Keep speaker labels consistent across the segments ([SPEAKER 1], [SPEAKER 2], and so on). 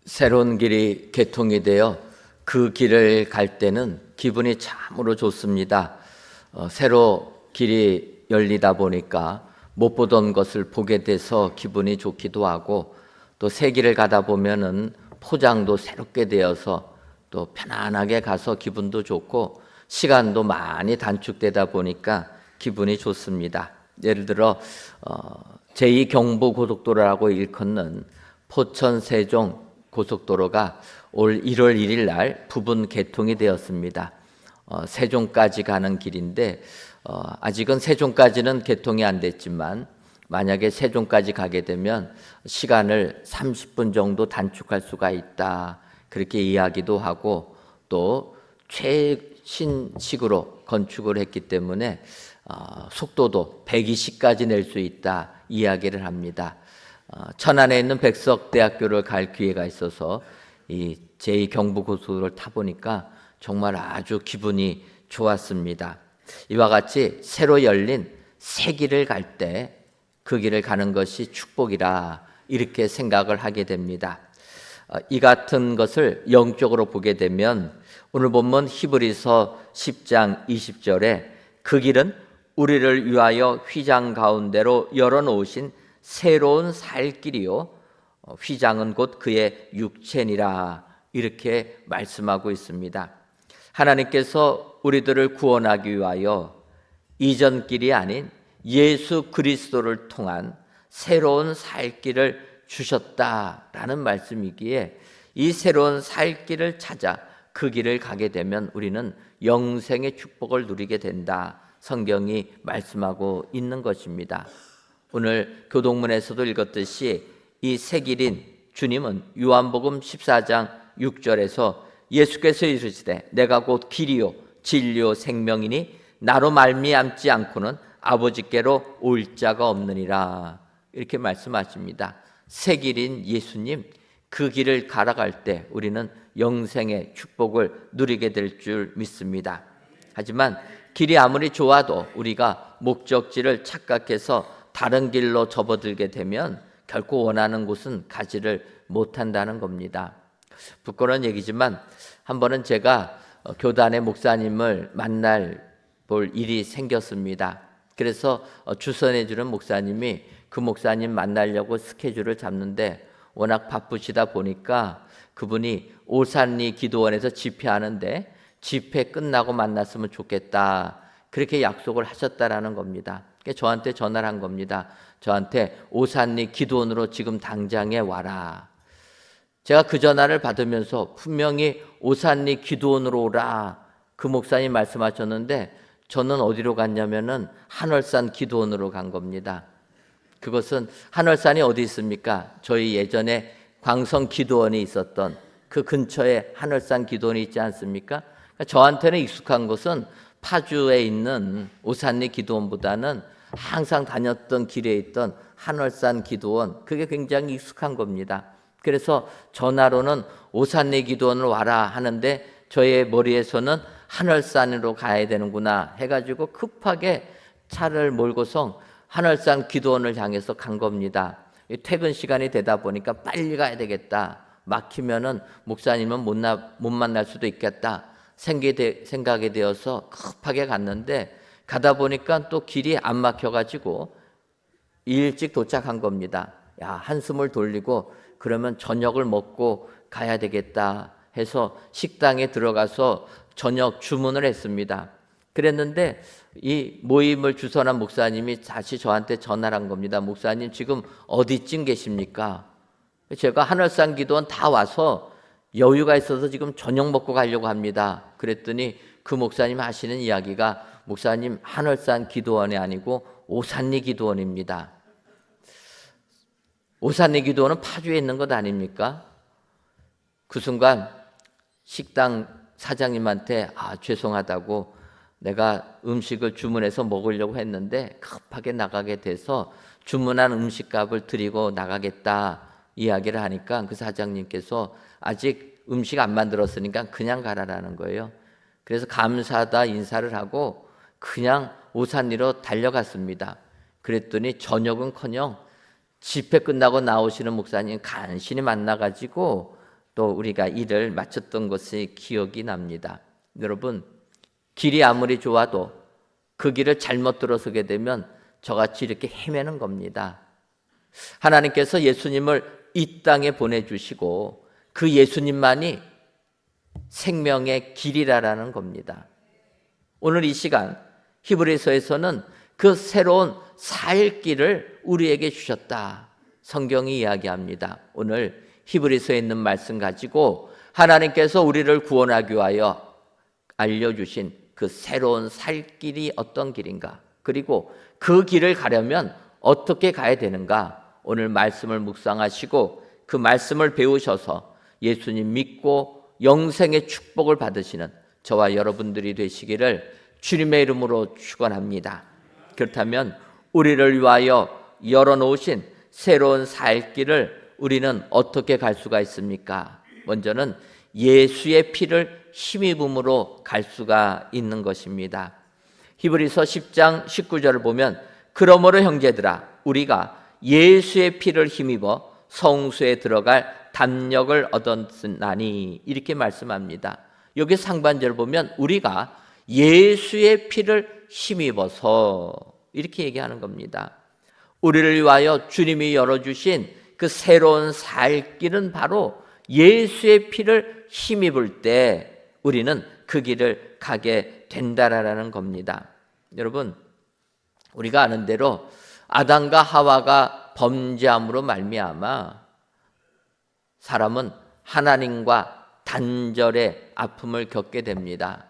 [SPEAKER 1] 새로운 길이 개통이 되어 그 길을 갈 때는 기분이 참으로 좋습니다. 새로 길이 열리다 보니까 못 보던 것을 보게 돼서 기분이 좋기도 하고, 또 새 길을 가다 보면은 포장도 새롭게 되어서 또 편안하게 가서 기분도 좋고 시간도 많이 단축되다 보니까 기분이 좋습니다. 예를 들어 제2 경부고속도로라고 일컫는 포천 세종 고속도로가 올 1월 1일 날 부분 개통이 되었습니다. 세종까지 가는 길인데 아직은 세종까지는 개통이 안 됐지만 만약에 세종까지 가게 되면 시간을 30분 정도 단축할 수가 있다, 그렇게 이야기도 하고, 또 최신식으로 건축을 했기 때문에 속도도 120까지 낼 수 있다 이야기를 합니다. 천안에 있는 백석대학교를 갈 기회가 있어서 이 제2 경부고속도로를 타보니까 정말 아주 기분이 좋았습니다. 이와 같이 새로 열린 새 길을 갈 때 그 길을 가는 것이 축복이라 이렇게 생각을 하게 됩니다. 이 같은 것을 영적으로 보게 되면 오늘 본문 히브리서 10장 20절에 그 길은 우리를 위하여 휘장 가운데로 열어놓으신 새로운 살 길이요 휘장은 곧 그의 육체니라 이렇게 말씀하고 있습니다. 하나님께서 우리들을 구원하기 위하여 이전 길이 아닌 예수 그리스도를 통한 새로운 살 길을 주셨다라는 말씀이기에 이 새로운 살 길을 찾아 그 길을 가게 되면 우리는 영생의 축복을 누리게 된다, 성경이 말씀하고 있는 것입니다. 오늘 교동문에서도 읽었듯이 이 새 길인 주님은 요한복음 14장 6절에서 예수께서 이르시되 내가 곧 길이요 진리요 생명이니 나로 말미암지 않고는 아버지께로 올 자가 없느니라 이렇게 말씀하십니다. 새 길인 예수님, 그 길을 걸어갈 때 우리는 영생의 축복을 누리게 될 줄 믿습니다. 하지만 길이 아무리 좋아도 우리가 목적지를 착각해서 다른 길로 접어들게 되면 결코 원하는 곳은 가지를 못한다는 겁니다. 부끄러운 얘기지만 한 번은 제가 교단의 목사님을 만날 볼 일이 생겼습니다. 그래서 주선해 주는 목사님이 그 목사님 만나려고 스케줄을 잡는데 워낙 바쁘시다 보니까 그분이 오산리 기도원에서 집회하는데 집회 끝나고 만났으면 좋겠다, 그렇게 약속을 하셨다라는 겁니다. 저한테 전화를 한 겁니다. 저한테 오산리 기도원으로 지금 당장에 와라. 제가 그 전화를 받으면서 분명히 오산리 기도원으로 오라 그 목사님 말씀하셨는데 저는 어디로 갔냐면은 한월산 기도원으로 간 겁니다. 그것은 한월산이 어디 있습니까? 저희 예전에 광성 기도원이 있었던 그 근처에 한월산 기도원이 있지 않습니까? 그러니까 저한테는 익숙한 것은 파주에 있는 오산리 기도원보다는 항상 다녔던 길에 있던 한월산 기도원, 그게 굉장히 익숙한 겁니다. 그래서 전화로는 오산리 기도원을 와라 하는데 저의 머리에서는 한월산으로 가야 되는구나 해가지고 급하게 차를 몰고서 한월산 기도원을 향해서 간 겁니다. 퇴근 시간이 되다 보니까 빨리 가야 되겠다, 막히면은 목사님은 못 만날 수도 있겠다 생각이 되어서 급하게 갔는데 가다 보니까 또 길이 안 막혀가지고 일찍 도착한 겁니다. 한숨을 돌리고 그러면 저녁을 먹고 가야 되겠다 해서 식당에 들어가서 저녁 주문을 했습니다. 그랬는데 이 모임을 주선한 목사님이 다시 저한테 전화를 한 겁니다. 목사님 지금 어디쯤 계십니까? 제가 한월산 기도원 다 와서 여유가 있어서 지금 저녁 먹고 가려고 합니다. 그랬더니 그 목사님 하시는 이야기가 목사님 한월산 기도원이 아니고 오산리 기도원입니다. 오산리 기도원은 파주에 있는 것 아닙니까? 그 순간 식당 사장님한테 죄송하다고 내가 음식을 주문해서 먹으려고 했는데 급하게 나가게 돼서 주문한 음식값을 드리고 나가겠다 이야기를 하니까 그 사장님께서 아직 음식 안 만들었으니까 그냥 가라라는 거예요. 그래서 감사하다 인사를 하고 그냥 오산리로 달려갔습니다. 그랬더니 저녁은커녕 집회 끝나고 나오시는 목사님 간신히 만나가지고 또 우리가 일을 마쳤던 것이 기억이 납니다. 여러분, 길이 아무리 좋아도 그 길을 잘못 들어서게 되면 저같이 이렇게 헤매는 겁니다. 하나님께서 예수님을 이 땅에 보내주시고 그 예수님만이 생명의 길이라는 겁니다. 오늘 이 시간 히브리서에서는 그 새로운 살 길을 우리에게 주셨다, 성경이 이야기합니다. 오늘 히브리서에 있는 말씀 가지고 하나님께서 우리를 구원하기 위하여 알려주신 그 새로운 살 길이 어떤 길인가, 그리고 그 길을 가려면 어떻게 가야 되는가, 오늘 말씀을 묵상하시고 그 말씀을 배우셔서 예수님 믿고 영생의 축복을 받으시는 저와 여러분들이 되시기를 주님의 이름으로 축원합니다. 그렇다면 우리를 위하여 열어놓으신 새로운 살 길을 우리는 어떻게 갈 수가 있습니까? 먼저는 예수의 피를 힘입음으로 갈 수가 있는 것입니다. 히브리서 10장 19절을 보면 그러므로 형제들아 우리가 예수의 피를 힘입어 성수에 들어갈 담력을 얻었으나니, 이렇게 말씀합니다. 여기 상반절을 보면 우리가 예수의 피를 힘입어서, 이렇게 얘기하는 겁니다. 우리를 위하여 주님이 열어주신 그 새로운 살 길은 바로 예수의 피를 힘입을 때 우리는 그 길을 가게 된다라는 겁니다. 여러분, 우리가 아는 대로 아담과 하와가 범죄함으로 말미암아 사람은 하나님과 단절의 아픔을 겪게 됩니다.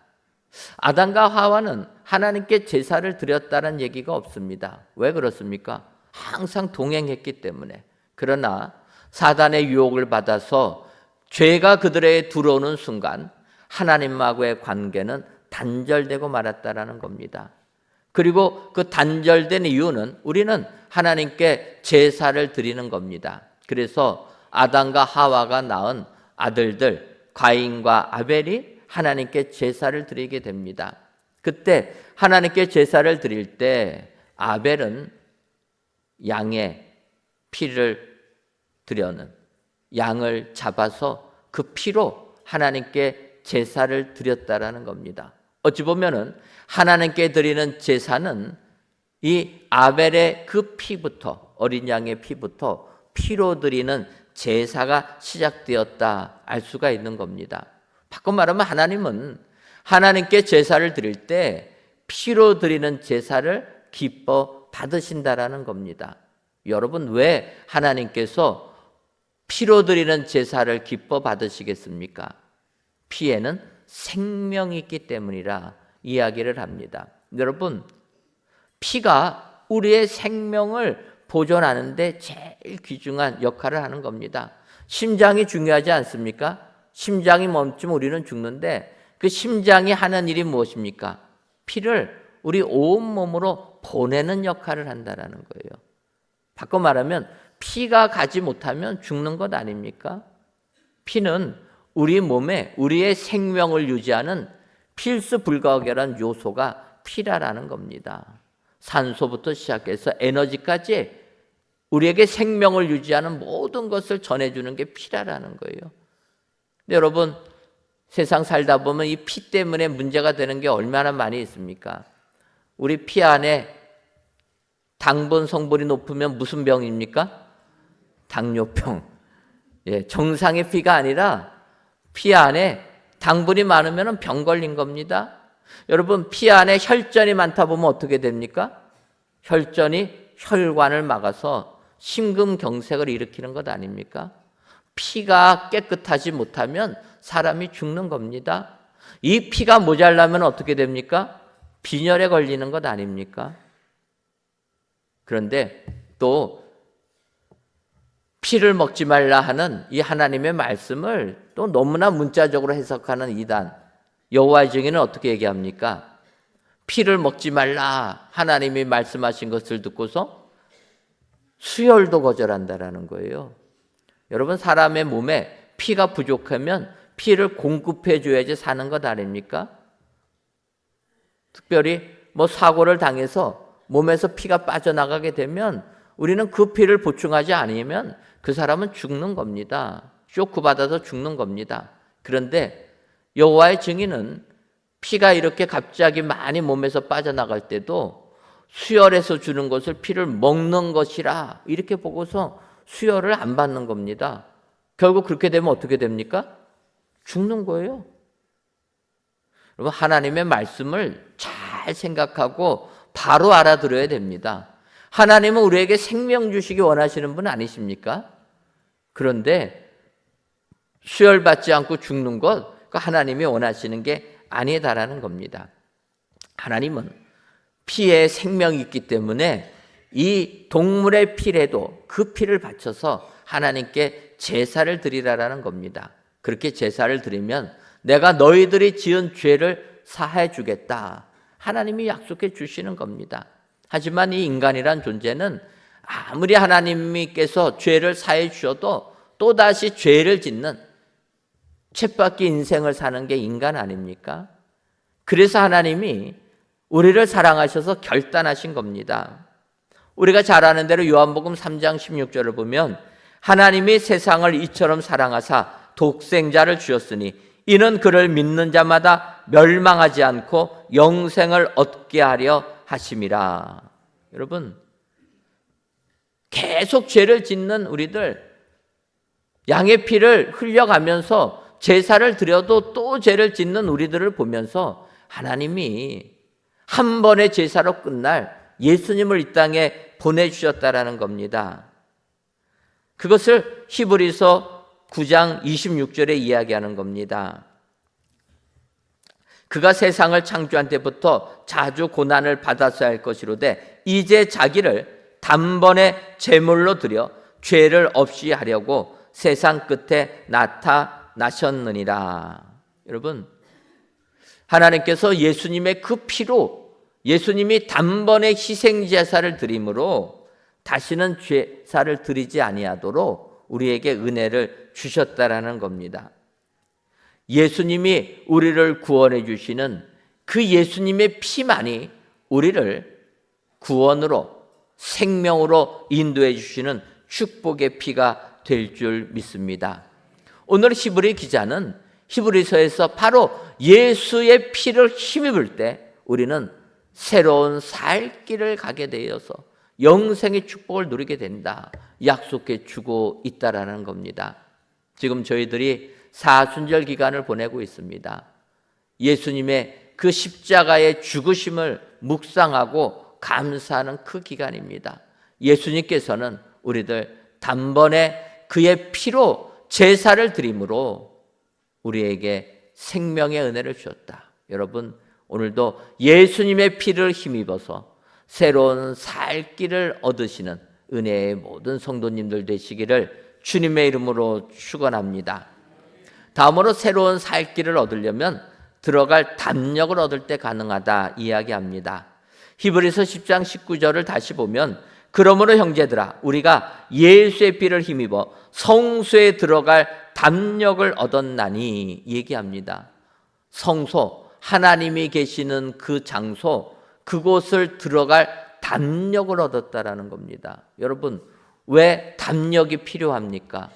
[SPEAKER 1] 아담과 하와는 하나님께 제사를 드렸다는 얘기가 없습니다. 왜 그렇습니까? 항상 동행했기 때문에. 그러나 사단의 유혹을 받아서 죄가 그들에게 들어오는 순간 하나님하고의 관계는 단절되고 말았다라는 겁니다. 그리고 그 단절된 이유는 우리는 하나님께 제사를 드리는 겁니다. 그래서 아담과 하와가 낳은 아들들 가인과 아벨이 하나님께 제사를 드리게 됩니다. 그때 하나님께 제사를 드릴 때 아벨은 양의 피를 드려는, 양을 잡아서 그 피로 하나님께 제사를 드렸다라는 겁니다. 어찌 보면은 하나님께 드리는 제사는 이 아벨의 그 피부터, 어린 양의 피부터 피로 드리는 제사가 시작되었다 알 수가 있는 겁니다. 바꿔 말하면 하나님은 하나님께 제사를 드릴 때 피로 드리는 제사를 기뻐 받으신다라는 겁니다. 여러분, 왜 하나님께서 피로 드리는 제사를 기뻐 받으시겠습니까? 피에는 생명이 있기 때문이라 이야기를 합니다. 여러분, 피가 우리의 생명을 보존하는 데 제일 귀중한 역할을 하는 겁니다. 심장이 중요하지 않습니까? 심장이 멈추면 우리는 죽는데 그 심장이 하는 일이 무엇입니까? 피를 우리 온몸으로 보내는 역할을 한다는 거예요. 바꿔 말하면 피가 가지 못하면 죽는 것 아닙니까? 피는 우리 몸에 우리의 생명을 유지하는 필수 불가결한 요소가 피라라는 겁니다. 산소부터 시작해서 에너지까지 우리에게 생명을 유지하는 모든 것을 전해주는 게 피라라는 거예요. 근데 여러분, 세상 살다 보면 이 피 때문에 문제가 되는 게 얼마나 많이 있습니까? 우리 피 안에 당분 성분이 높으면 무슨 병입니까? 당뇨병. 정상의 피가 아니라 피 안에 당분이 많으면 병 걸린 겁니다. 여러분, 피 안에 혈전이 많다 보면 어떻게 됩니까? 혈전이 혈관을 막아서 심근경색을 일으키는 것 아닙니까? 피가 깨끗하지 못하면 사람이 죽는 겁니다. 이 피가 모자라면 어떻게 됩니까? 빈혈에 걸리는 것 아닙니까? 그런데 또 피를 먹지 말라 하는 이 하나님의 말씀을 또 너무나 문자적으로 해석하는 이단 여호와의 증인은 어떻게 얘기합니까? 피를 먹지 말라 하나님이 말씀하신 것을 듣고서 수혈도 거절한다라는 거예요. 여러분, 사람의 몸에 피가 부족하면 피를 공급해 줘야지 사는 것 아닙니까? 특별히 사고를 당해서 몸에서 피가 빠져나가게 되면 우리는 그 피를 보충하지 않으면 그 사람은 죽는 겁니다. 쇼크 받아서 죽는 겁니다. 그런데 여호와의 증인은 피가 이렇게 갑자기 많이 몸에서 빠져나갈 때도 수혈해서 주는 것을 피를 먹는 것이라 이렇게 보고서 수혈을 안 받는 겁니다. 결국 그렇게 되면 어떻게 됩니까? 죽는 거예요. 여러분, 하나님의 말씀을 잘 생각하고 바로 알아들어야 됩니다. 하나님은 우리에게 생명 주시기 원하시는 분 아니십니까? 그런데 수혈받지 않고 죽는 것, 하나님이 원하시는 게 아니다라는 겁니다. 하나님은 피에 생명이 있기 때문에 이 동물의 피라도 그 피를 바쳐서 하나님께 제사를 드리라라는 겁니다. 그렇게 제사를 드리면 내가 너희들이 지은 죄를 사해 주겠다. 하나님이 약속해 주시는 겁니다. 하지만 이 인간이란 존재는 아무리 하나님께서 죄를 사해 주셔도 또다시 죄를 짓는 쳇바퀴 인생을 사는 게 인간 아닙니까? 그래서 하나님이 우리를 사랑하셔서 결단하신 겁니다. 우리가 잘 아는 대로 요한복음 3장 16절을 보면 하나님이 세상을 이처럼 사랑하사 독생자를 주셨으니 이는 그를 믿는 자마다 멸망하지 않고 영생을 얻게 하려 하심이라. 여러분, 계속 죄를 짓는 우리들, 양의 피를 흘려가면서 제사를 드려도 또 죄를 짓는 우리들을 보면서 하나님이 한 번의 제사로 끝날 예수님을 이 땅에 보내주셨다라는 겁니다. 그것을 히브리서 9장 26절에 이야기하는 겁니다. 그가 세상을 창조한 때부터 자주 고난을 받았어야 할 것이로되 이제 자기를 단번에 제물로 드려 죄를 없이 하려고 세상 끝에 나타나셨느니라. 여러분, 하나님께서 예수님의 그 피로 예수님이 단번에 희생제사를 드림으로 다시는 제사를 드리지 아니하도록 우리에게 은혜를 주셨다라는 겁니다. 예수님이 우리를 구원해 주시는 그 예수님의 피만이 우리를 구원으로 생명으로 인도해 주시는 축복의 피가 될 줄 믿습니다. 오늘 히브리 기자는 히브리서에서 바로 예수의 피를 힘입을 때 우리는 새로운 살 길을 가게 되어서 영생의 축복을 누리게 된다 약속해 주고 있다라는 겁니다. 지금 저희들이 사순절 기간을 보내고 있습니다. 예수님의 그 십자가의 죽으심을 묵상하고 감사하는 그 기간입니다. 예수님께서는 우리들 단번에 그의 피로 제사를 드림으로 우리에게 생명의 은혜를 주셨다. 여러분, 오늘도 예수님의 피를 힘입어서 새로운 살 길을 얻으시는 은혜의 모든 성도님들 되시기를 주님의 이름으로 축원합니다. 다음으로 새로운 살 길을 얻으려면 들어갈 담력을 얻을 때 가능하다 이야기합니다. 히브리서 10장 19절을 다시 보면 그러므로 형제들아 우리가 예수의 피를 힘입어 성소에 들어갈 담력을 얻었나니 얘기합니다. 성소, 하나님이 계시는 그 장소, 그곳을 들어갈 담력을 얻었다라는 겁니다. 여러분, 왜 담력이 필요합니까?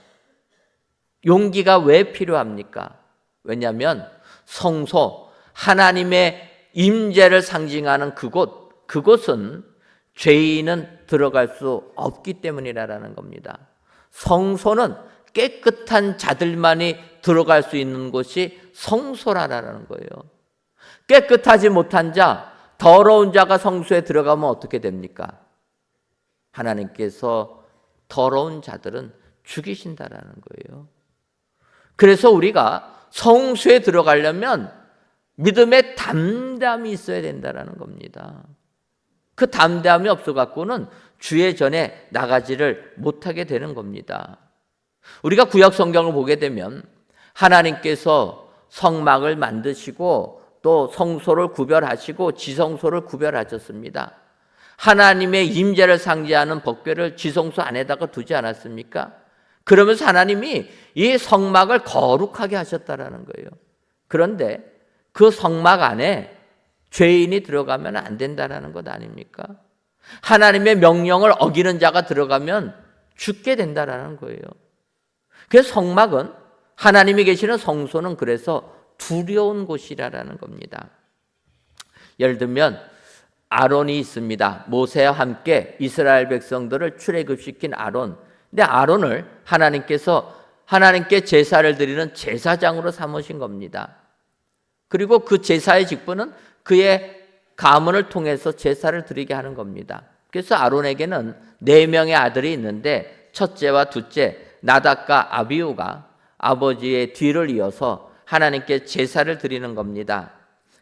[SPEAKER 1] 용기가 왜 필요합니까? 왜냐하면 성소, 하나님의 임재를 상징하는 그곳은 죄인은 들어갈 수 없기 때문이라는 겁니다. 성소는 깨끗한 자들만이 들어갈 수 있는 곳이 성소라는 거예요. 깨끗하지 못한 자, 더러운 자가 성소에 들어가면 어떻게 됩니까? 하나님께서 더러운 자들은 죽이신다라는 거예요. 그래서 우리가 성소에 들어가려면 믿음의 담대함이 있어야 된다는 겁니다. 그 담대함이 없어갖고는 주의 전에 나가지를 못하게 되는 겁니다. 우리가 구약 성경을 보게 되면 하나님께서 성막을 만드시고 또 성소를 구별하시고 지성소를 구별하셨습니다. 하나님의 임재를 상징하는 법궤를 지성소 안에다가 두지 않았습니까? 그러면서 하나님이 이 성막을 거룩하게 하셨다라는 거예요. 그런데 그 성막 안에 죄인이 들어가면 안 된다라는 것 아닙니까? 하나님의 명령을 어기는 자가 들어가면 죽게 된다라는 거예요. 그래서 성막은, 하나님이 계시는 성소는 그래서 두려운 곳이라는 겁니다. 예를 들면 아론이 있습니다. 모세와 함께 이스라엘 백성들을 출애굽시킨 아론. 근데 아론을 하나님께서 하나님께 제사를 드리는 제사장으로 삼으신 겁니다. 그리고 그 제사의 직분은 그의 가문을 통해서 제사를 드리게 하는 겁니다. 그래서 아론에게는 4명의 아들이 있는데 첫째와 둘째 나답과 아비후가 아버지의 뒤를 이어서 하나님께 제사를 드리는 겁니다.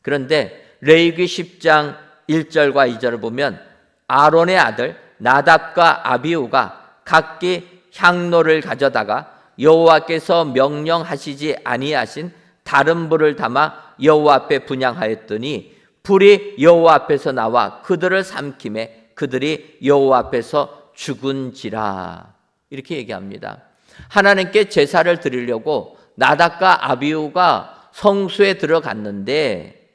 [SPEAKER 1] 그런데 레위기 10장 1절과 2절을 보면 아론의 아들 나답과 아비후가 각기 향로를 가져다가 여호와께서 명령하시지 아니하신 다른 불을 담아 여호와 앞에 분향하였더니 불이 여호와 앞에서 나와 그들을 삼킴에 그들이 여호와 앞에서 죽은지라. 이렇게 얘기합니다. 하나님께 제사를 드리려고 나답과 아비후가 성소에 들어갔는데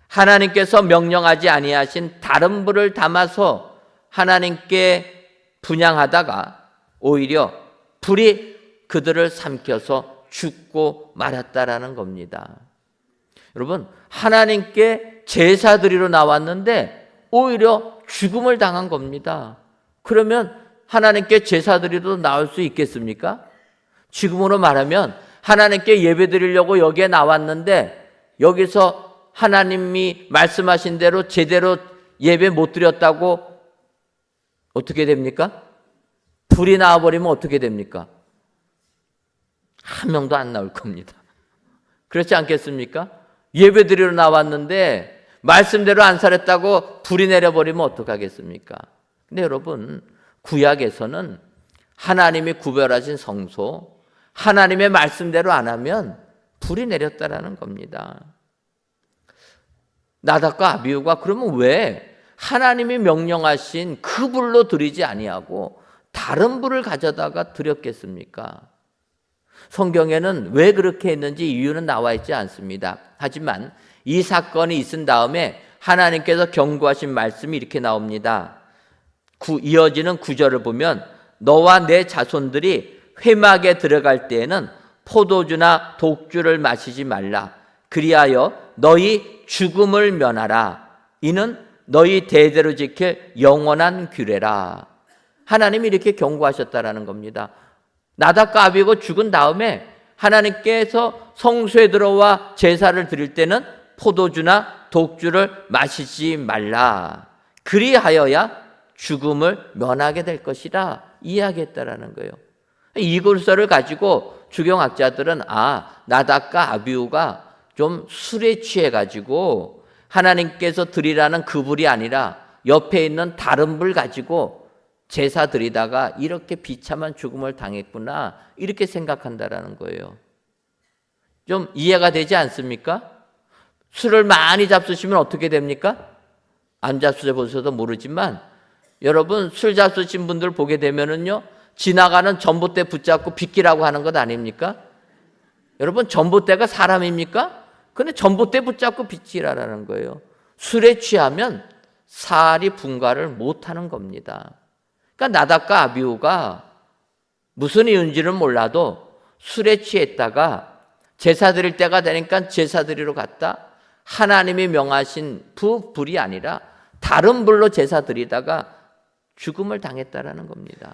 [SPEAKER 1] 하나님께서 명령하지 아니하신 다른 불을 담아서 하나님께 분향하다가 오히려 불이 그들을 삼켜서 죽고 말았다라는 겁니다. 여러분, 하나님께 제사 드리러 나왔는데 오히려 죽음을 당한 겁니다. 그러면 하나님께 제사 드리러 나올 수 있겠습니까? 지금으로 말하면 하나님께 예배 드리려고 여기에 나왔는데 여기서 하나님이 말씀하신 대로 제대로 예배 못 드렸다고 어떻게 됩니까? 불이 나와버리면 어떻게 됩니까? 한 명도 안 나올 겁니다. 그렇지 않겠습니까? 예배 드리러 나왔는데 말씀대로 안 살았다고 불이 내려버리면 어떡하겠습니까? 근데 여러분, 구약에서는 하나님이 구별하신 성소, 하나님의 말씀대로 안 하면 불이 내렸다라는 겁니다. 나답과 아비후가 그러면 왜 하나님이 명령하신 그 불로 드리지 아니하고 다른 불을 가져다가 드렸겠습니까? 성경에는 왜 그렇게 했는지 이유는 나와 있지 않습니다. 하지만 이 사건이 있은 다음에 하나님께서 경고하신 말씀이 이렇게 나옵니다. 이어지는 9절을 보면 너와 내 자손들이 회막에 들어갈 때에는 포도주나 독주를 마시지 말라. 그리하여 너희 죽음을 면하라. 이는 너희 대대로 지킬 영원한 규례라. 하나님이 이렇게 경고하셨다라는 겁니다. 나답과 아비후가 죽은 다음에 하나님께서 성소에 들어와 제사를 드릴 때는 포도주나 독주를 마시지 말라. 그리하여야 죽음을 면하게 될 것이라 이야기했다라는 거예요. 이 글서를 가지고 주경학자들은 나답과 아비후가 좀 술에 취해가지고 하나님께서 드리라는 그 불이 아니라 옆에 있는 다른 불 가지고 제사 드리다가 이렇게 비참한 죽음을 당했구나, 이렇게 생각한다라는 거예요. 좀 이해가 되지 않습니까? 술을 많이 잡수시면 어떻게 됩니까? 안 잡수셔보셔도 모르지만 여러분, 술 잡수신 분들 보게 되면은요, 지나가는 전봇대 붙잡고 비키라고 하는 것 아닙니까? 여러분, 전봇대가 사람입니까? 근데 전봇대 붙잡고 비키라라는 거예요. 술에 취하면 살이 분가를 못하는 겁니다. 그러니까 나답과 아비후가 무슨 이유인지는 몰라도 술에 취했다가 제사 드릴 때가 되니까 제사 드리러 갔다 하나님이 명하신 불이 아니라 다른 불로 제사 드리다가 죽음을 당했다라는 겁니다.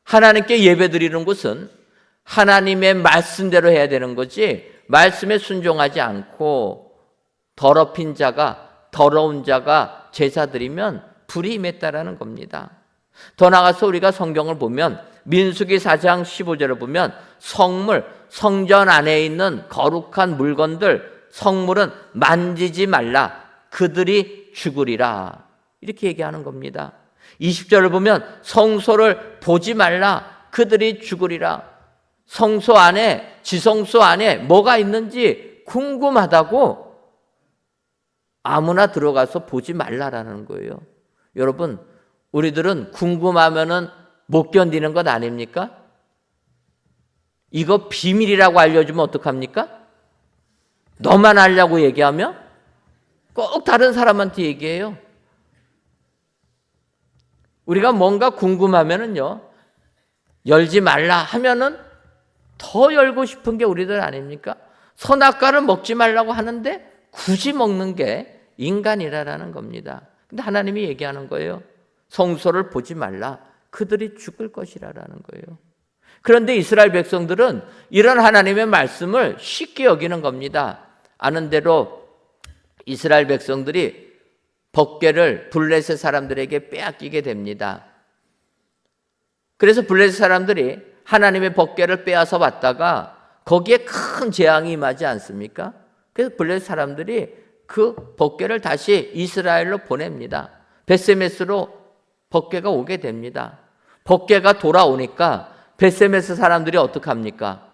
[SPEAKER 1] 하나님께 예배 드리는 것은 하나님의 말씀대로 해야 되는 거지, 말씀에 순종하지 않고 더럽힌 자가, 더러운 자가 제사 드리면 불이 임했다라는 겁니다. 더 나아가서 우리가 성경을 보면 민수기 4장 15절을 보면 성물, 성전 안에 있는 거룩한 물건들, 성물은 만지지 말라. 그들이 죽으리라. 이렇게 얘기하는 겁니다. 20절을 보면 성소를 보지 말라. 그들이 죽으리라. 성소 안에, 지성소 안에 뭐가 있는지 궁금하다고 아무나 들어가서 보지 말라라는 거예요. 여러분, 우리들은 궁금하면은 못 견디는 것 아닙니까? 이거 비밀이라고 알려주면 어떡합니까? 너만 알려고 얘기하면 꼭 다른 사람한테 얘기해요. 우리가 뭔가 궁금하면은요, 열지 말라 하면은 더 열고 싶은 게 우리들 아닙니까? 선악과를 먹지 말라고 하는데 굳이 먹는 게 인간이라는 겁니다. 근데 하나님이 얘기하는 거예요. 성소를 보지 말라. 그들이 죽을 것이라는 거예요. 그런데 이스라엘 백성들은 이런 하나님의 말씀을 쉽게 여기는 겁니다. 아는 대로 이스라엘 백성들이 법궤를 블레셋 사람들에게 빼앗기게 됩니다. 그래서 블레셋 사람들이 하나님의 법궤를 빼앗아 왔다가 거기에 큰 재앙이 임하지 않습니까? 그래서 블레셋 사람들이 그 법궤를 다시 이스라엘로 보냅니다. 벳세메스로 법궤가 오게 됩니다. 법궤가 돌아오니까 벳세메스 사람들이 어떻게 합니까?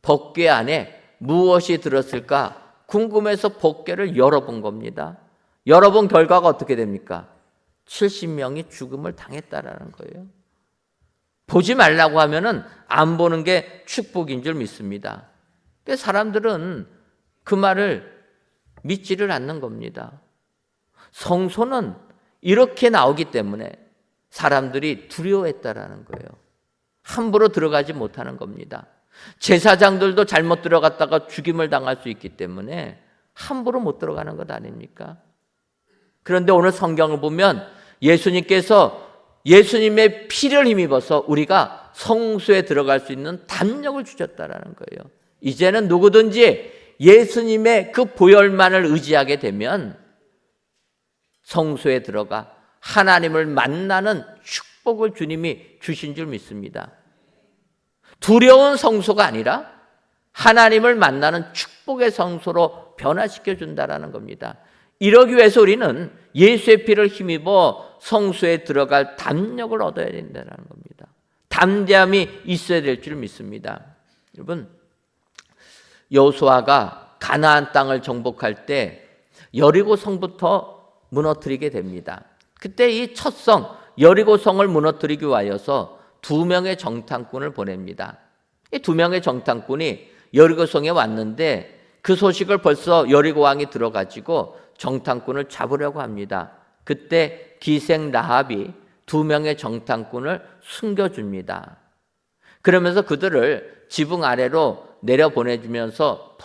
[SPEAKER 1] 법궤 안에 무엇이 들었을까 궁금해서 법궤를 열어본 겁니다. 열어본 결과가 어떻게 됩니까? 70명이 죽음을 당했다라는 거예요. 보지 말라고 하면은 안 보는 게 축복인 줄 믿습니다. 그래서 사람들은 그 말을 믿지를 않는 겁니다. 성소는 이렇게 나오기 때문에 사람들이 두려워했다라는 거예요. 함부로 들어가지 못하는 겁니다. 제사장들도 잘못 들어갔다가 죽임을 당할 수 있기 때문에 함부로 못 들어가는 것 아닙니까? 그런데 오늘 성경을 보면 예수님께서 예수님의 피를 힘입어서 우리가 성소에 들어갈 수 있는 담력을 주셨다라는 거예요. 이제는 누구든지 예수님의 그 보혈만을 의지하게 되면 성소에 들어가 하나님을 만나는 축복을 주님이 주신 줄 믿습니다. 두려운 성소가 아니라 하나님을 만나는 축복의 성소로 변화시켜 준다라는 겁니다. 이러기 위해서 우리는 예수의 피를 힘입어 성소에 들어갈 담력을 얻어야 된다는 겁니다. 담대함이 있어야 될 줄 믿습니다. 여러분, 여호수아가 가나안 땅을 정복할 때 여리고 성부터 무너뜨리게 됩니다. 그때 이 첫 성 여리고 성을 무너뜨리기 위하여서 2명의 정탐꾼을 보냅니다. 이 2명의 정탐꾼이 여리고 성에 왔는데 그 소식을 벌써 여리고 왕이 들어가지고 정탐꾼을 잡으려고 합니다. 그때 기생 라합이 2명의 정탐꾼을 숨겨줍니다. 그러면서 그들을 지붕 아래로 내려보내주면서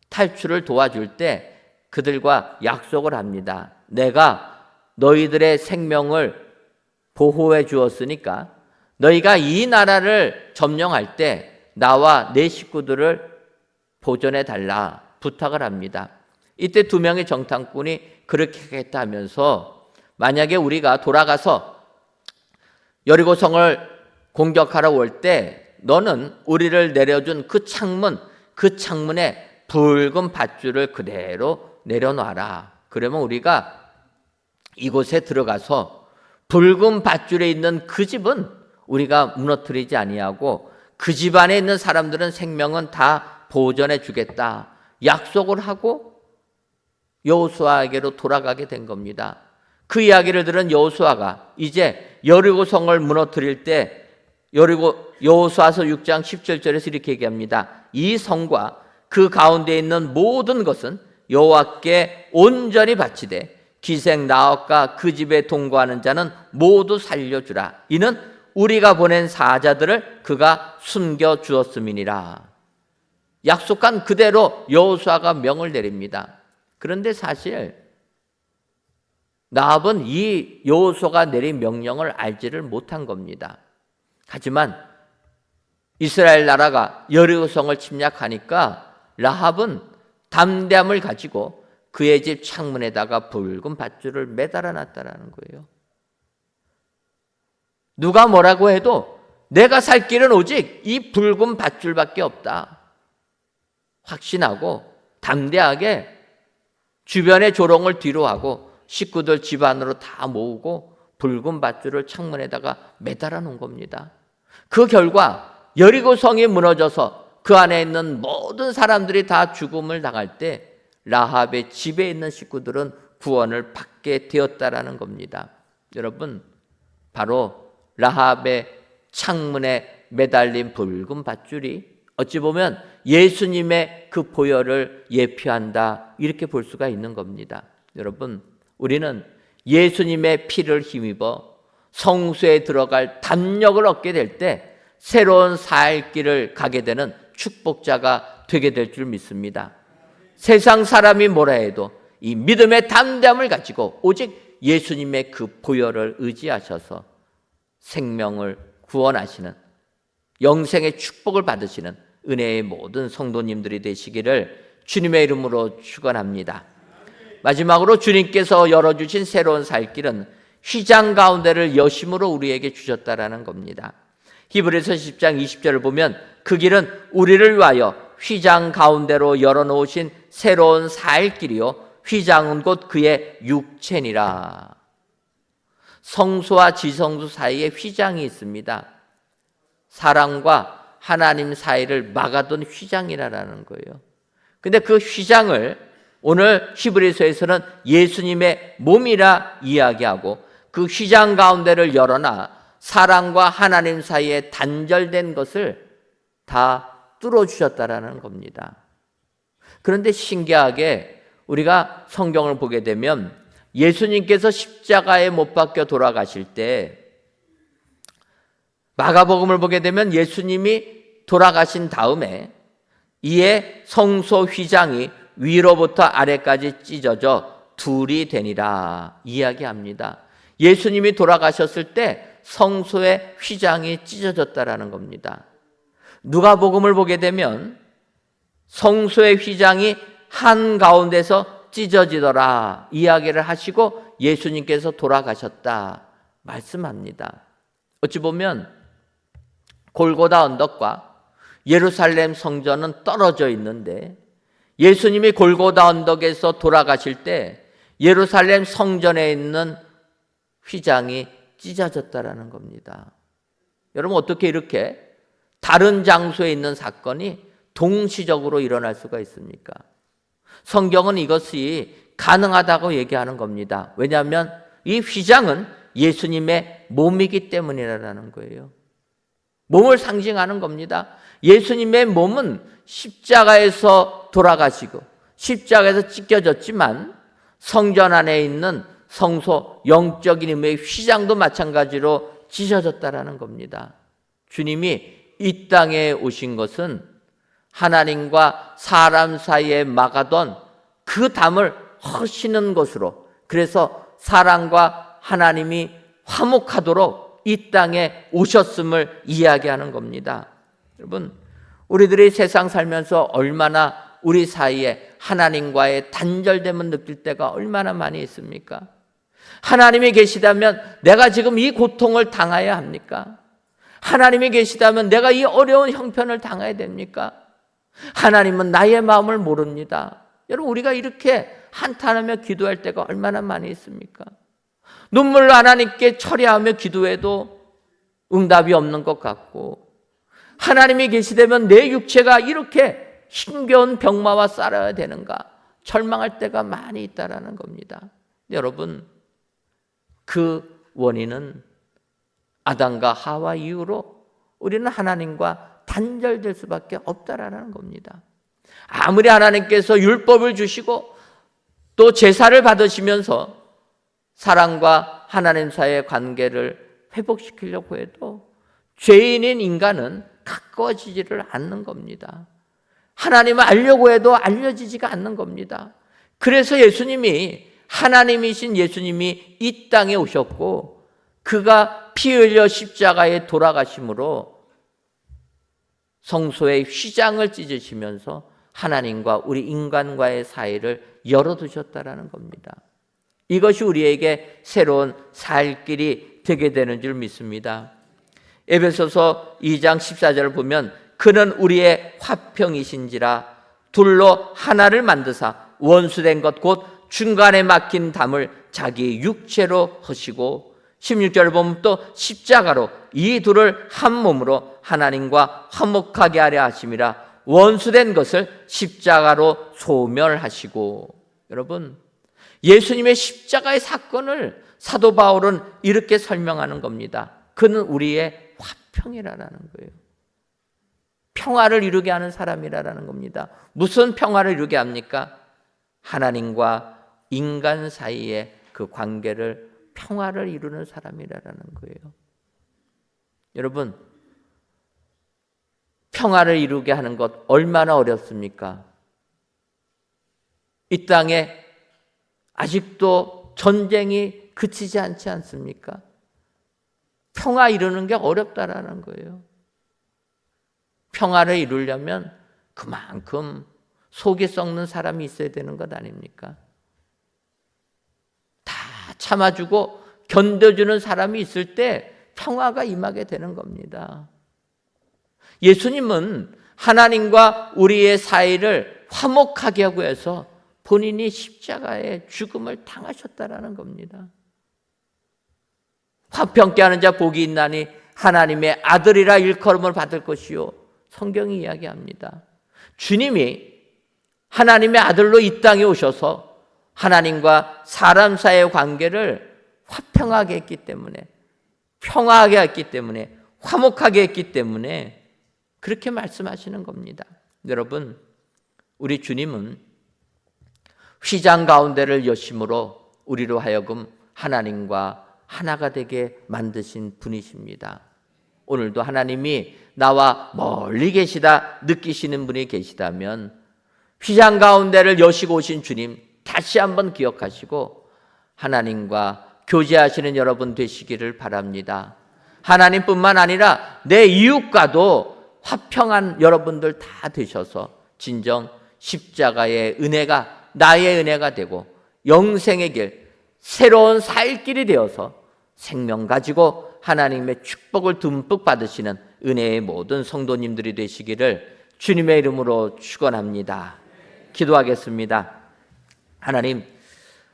[SPEAKER 1] 탈출을 도와줄 때 그들과 약속을 합니다. 내가 너희들의 생명을 보호해 주었으니까 너희가 이 나라를 점령할 때 나와 내 식구들을 보존해 달라 부탁을 합니다. 이때 2명의 정탐꾼이 그렇게 하겠다 하면서 만약에 우리가 돌아가서 여리고성을 공격하러 올 때 너는 우리를 내려준 그 창문에 붉은 밧줄을 그대로 내려놔라. 그러면 우리가 이곳에 들어가서 붉은 밧줄에 있는 그 집은 우리가 무너뜨리지 아니하고 그 집 안에 있는 사람들은 생명은 다 보존해 주겠다. 약속을 하고 여호수아에게로 돌아가게 된 겁니다. 그 이야기를 들은 여호수아가 이제 여리고성을 무너뜨릴 때 여호수아서 6장 17절에서 이렇게 얘기합니다. 이 성과 그 가운데 있는 모든 것은 여호와께 온전히 바치되 기생 라합과 그 집에 동거하는 자는 모두 살려주라. 이는 우리가 보낸 사자들을 그가 숨겨 주었음이니라. 약속한 그대로 여호수아가 명을 내립니다. 그런데 사실 라합은 이 여호수아가 내린 명령을 알지를 못한 겁니다. 하지만 이스라엘 나라가 여리고성을 침략하니까 라합은 담대함을 가지고 그의 집 창문에다가 붉은 밧줄을 매달아 놨다라는 거예요. 누가 뭐라고 해도 내가 살 길은 오직 이 붉은 밧줄밖에 없다. 확신하고 담대하게 주변의 조롱을 뒤로하고 식구들 집 안으로 다 모으고 붉은 밧줄을 창문에다가 매달아 놓은 겁니다. 그 결과 여리고성이 무너져서 그 안에 있는 모든 사람들이 다 죽음을 당할 때 라합의 집에 있는 식구들은 구원을 받게 되었다라는 겁니다. 여러분, 바로 라합의 창문에 매달린 붉은 밧줄이 어찌 보면 예수님의 그 보혈을 예표한다, 이렇게 볼 수가 있는 겁니다. 여러분, 우리는 예수님의 피를 힘입어 성소에 들어갈 담력을 얻게 될 때 새로운 살 길을 가게 되는 축복자가 되게 될 줄 믿습니다. 세상 사람이 뭐라 해도 이 믿음의 담대함을 가지고 오직 예수님의 그 보혈을 의지하셔서 생명을 구원하시는, 영생의 축복을 받으시는 은혜의 모든 성도님들이 되시기를 주님의 이름으로 축원합니다. 마지막으로 주님께서 열어주신 새로운 살 길은 휘장 가운데를 여심으로 우리에게 주셨다라는 겁니다. 히브리서 10장 20절을 보면 그 길은 우리를 위하여 휘장 가운데로 열어놓으신 새로운 살 길이요 휘장은 곧 그의 육체니라. 성소와 지성소 사이에 휘장이 있습니다. 사람과 하나님 사이를 막아둔 휘장이라는 거예요. 근데 그 휘장을 오늘 히브리서에서는 예수님의 몸이라 이야기하고 그 휘장 가운데를 열어놔 사람과 하나님 사이에 단절된 것을 다 뚫어주셨다라는 겁니다. 그런데 신기하게 우리가 성경을 보게 되면 예수님께서 십자가에 못 박혀 돌아가실 때 마가복음을 보게 되면 예수님이 돌아가신 다음에 이에 성소 휘장이 위로부터 아래까지 찢어져 둘이 되니라 이야기합니다. 예수님이 돌아가셨을 때 성소의 휘장이 찢어졌다라는 겁니다. 누가복음을 보게 되면 성소의 휘장이 한가운데서 찢어지더라 이야기를 하시고 예수님께서 돌아가셨다 말씀합니다. 어찌 보면 골고다 언덕과 예루살렘 성전은 떨어져 있는데 예수님이 골고다 언덕에서 돌아가실 때 예루살렘 성전에 있는 휘장이 찢어졌다라는 겁니다. 여러분 어떻게 이렇게 다른 장소에 있는 사건이 동시적으로 일어날 수가 있습니까? 성경은 이것이 가능하다고 얘기하는 겁니다. 왜냐하면 이 휘장은 예수님의 몸이기 때문이라는 거예요. 몸을 상징하는 겁니다. 예수님의 몸은 십자가에서 돌아가시고 십자가에서 찢겨졌지만 성전 안에 있는 성소 영적인 의미의 휘장도 마찬가지로 찢어졌다라는 겁니다. 주님이 이 땅에 오신 것은 하나님과 사람 사이에 막아둔 그 담을 허시는 것으로, 그래서 사람과 하나님이 화목하도록 이 땅에 오셨음을 이야기하는 겁니다. 여러분, 우리들이 세상 살면서 얼마나 우리 사이에 하나님과의 단절됨을 느낄 때가 얼마나 많이 있습니까? 하나님이 계시다면 내가 지금 이 고통을 당해야 합니까? 하나님이 계시다면 내가 이 어려운 형편을 당해야 됩니까? 하나님은 나의 마음을 모릅니다. 여러분, 우리가 이렇게 한탄하며 기도할 때가 얼마나 많이 있습니까? 눈물로 하나님께 처리하며 기도해도 응답이 없는 것 같고, 하나님이 계시다면 내 육체가 이렇게 힘겨운 병마와 싸워야 되는가 절망할 때가 많이 있다라는 겁니다. 여러분, 그 원인은 아담과 하와 이후로 우리는 하나님과 단절될 수밖에 없다라는 겁니다. 아무리 하나님께서 율법을 주시고 또 제사를 받으시면서 사람과 하나님 사이의 관계를 회복시키려고 해도 죄인인 인간은 가까워지지를 않는 겁니다. 하나님을 알려고 해도 알려지지가 않는 겁니다. 그래서 예수님이, 하나님이신 예수님이 이 땅에 오셨고 그가 피 흘려 십자가에 돌아가심으로 성소의 휘장을 찢으시면서 하나님과 우리 인간과의 사이를 열어두셨다라는 겁니다. 이것이 우리에게 새로운 살 길이 되게 되는 줄 믿습니다. 에베소서 2장 14절을 보면 그는 우리의 화평이신지라 둘로 하나를 만드사 원수된 것 곧 중간에 막힌 담을 자기 육체로 하시고 16절을 보면 또 십자가로 이 둘을 한 몸으로 하나님과 화목하게 하려 하심이라 원수된 것을 십자가로 소멸하시고. 여러분, 예수님의 십자가의 사건을 사도 바울은 이렇게 설명하는 겁니다. 그는 우리의 화평이라는 거예요. 평화를 이루게 하는 사람이라는 겁니다. 무슨 평화를 이루게 합니까? 하나님과 인간 사이의 그 관계를, 평화를 이루는 사람이라는 거예요. 여러분, 평화를 이루게 하는 것 얼마나 어렵습니까? 이 땅에 아직도 전쟁이 그치지 않지 않습니까? 평화 이루는 게 어렵다라는 거예요. 평화를 이루려면 그만큼 속이 썩는 사람이 있어야 되는 것 아닙니까? 다 참아주고 견뎌주는 사람이 있을 때 평화가 임하게 되는 겁니다. 예수님은 하나님과 우리의 사이를 화목하게 하기 위해서 본인이 십자가의 죽음을 당하셨다라는 겁니다. 화평케 하는 자 복이 있나니 하나님의 아들이라 일컬음을 받을 것이요. 성경이 이야기합니다. 주님이 하나님의 아들로 이 땅에 오셔서 하나님과 사람 사이의 관계를 화평하게 했기 때문에, 평화하게 했기 때문에, 화목하게 했기 때문에 그렇게 말씀하시는 겁니다. 여러분, 우리 주님은 휘장 가운데를 여심으로 우리로 하여금 하나님과 하나가 되게 만드신 분이십니다. 오늘도 하나님이 나와 멀리 계시다 느끼시는 분이 계시다면 휘장 가운데를 여시고 오신 주님 다시 한번 기억하시고 하나님과 교제하시는 여러분 되시기를 바랍니다. 하나님뿐만 아니라 내 이웃과도 화평한 여러분들 다 되셔서 진정 십자가의 은혜가 나의 은혜가 되고 영생의 길, 새로운 살 길이 되어서 생명 가지고 하나님의 축복을 듬뿍 받으시는 은혜의 모든 성도님들이 되시기를 주님의 이름으로 축원합니다. 기도하겠습니다. 하나님,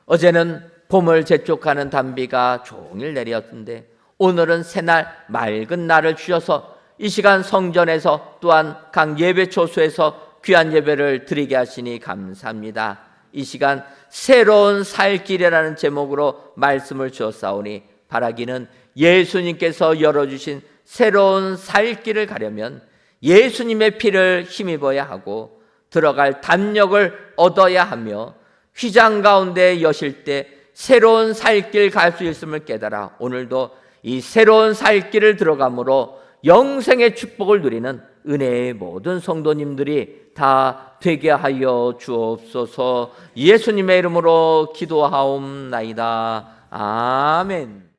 [SPEAKER 1] 어제는 봄을 재촉하는 단비가 종일 내렸는데 오늘은 새날 맑은 날을 주셔서 이 시간 성전에서 또한 각 예배 초소에서 귀한 예배를 드리게 하시니 감사합니다. 이 시간 새로운 살 길이라는 제목으로 말씀을 주었사오니 바라기는 예수님께서 열어주신 새로운 살 길을 가려면 예수님의 피를 힘입어야 하고 들어갈 담력을 얻어야 하며 휘장 가운데 여실 때 새로운 살 길 갈 수 있음을 깨달아 오늘도 이 새로운 살 길을 들어감으로 영생의 축복을 누리는 은혜의 모든 성도님들이 다 되게 하여 주옵소서. 예수님의 이름으로 기도하옵나이다. 아멘.